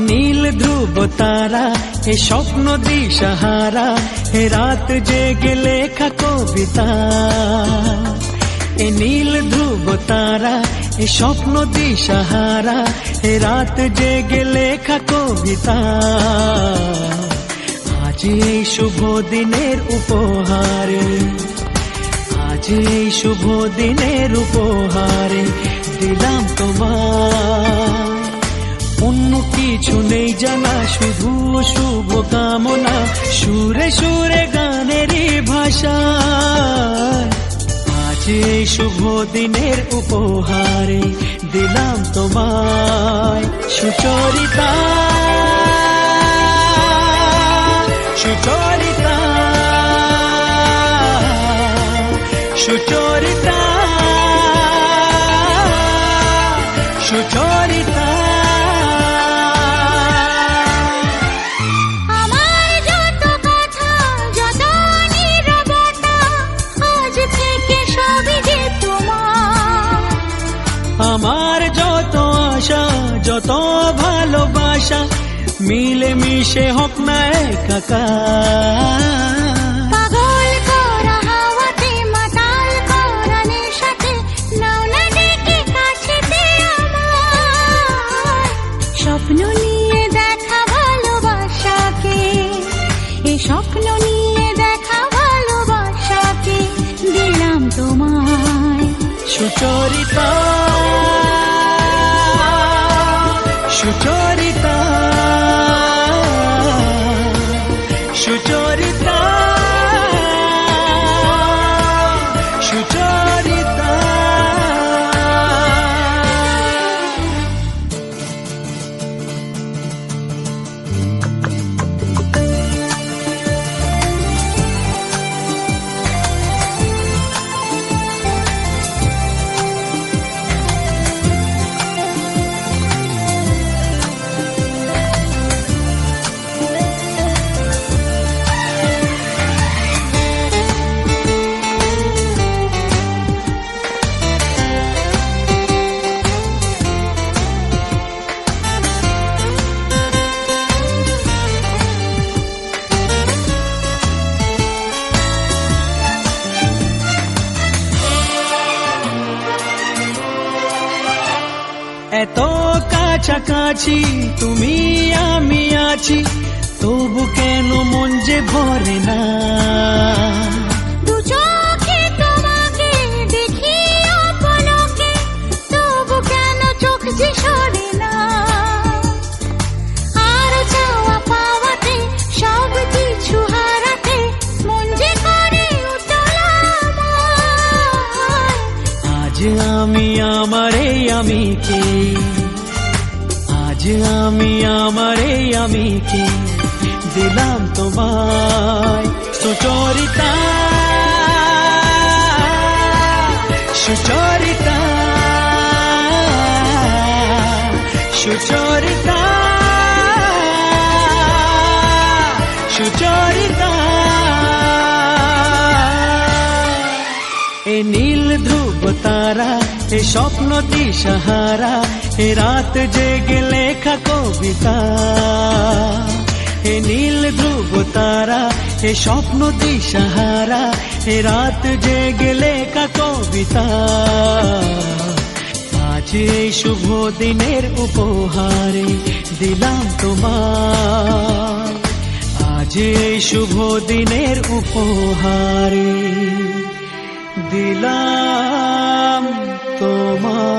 নীল ধ্রুব তারা, এ স্বপ্ন দিশাহারা, এ রাত জেগে লেখা কবিতা। এ নীল ধ্রুব তারা, এ স্বপ্ন দিশাহারা, এ রাত জেগে লেখা কবিতা। আজ এই শুভ দিনের উপহারে, আজ এই শুভ দিনের উপহারে দিলাম তোমায়। অন্য কিছু নেই জানা, শুধু শুভ কামনা, সুরে সুরে গানেরই ভাষা। আজ এই শুভ দিনের উপহারে দিলাম তোমায়। সুচরিতা, সুচরিতা, সুচরিতা, সুচরিতা। আমার যত কথা, যত নীরবতা, আজ থেকে সবই যে তোমার। আমার যত আশা, যত ভালোবাসা, মিলে মিশে হোক না একাকার। পাগল করা হাওয়াতে, মাতাল করা নেশাতে, নাও না ডেকে কাছেতে আমার। স্বপ্ন নিয়ে দেখা ভালোবাসাকে, এ স্বপ্ন নিয়ে দেখা ভালোবাসাকে দিলাম তোমায়। সুচরিতা, সুচরিতা, সুচরিতা, সুচরিতা। এত কাছাকাছি তুমি আমি আছি, তবু কেন মন যে ভরে না। দু চোখে তোমাকে দেখি অপলকে, তবু কেন চোখ যে সরে না। আর চাওয়া পাওয়াতে, সব কিছু হারাতে, মন যে করে উতলা আমার। আজ আমি আমার এই আমিকে, আজ আমি আমার এই আমিকে দিলাম তোমায়। সুচরিতা, সুচরিতা, সুচরিতা, সুচরিতা। এ নীল ধ্রুব তারা, এ স্বপ্ন দিশাহারা, এ রাত জেগে লেখা কবিতা। এ নীল ধ্রুব তারা, এ স্বপ্ন দিশাহারা, এ রাত জেগে লেখা কবিতা। আজ এই শুভ দিনের উপহারে দিলাম তোমায়। আজ এই শুভ দিনের উপহারে দিলাম তোমায়।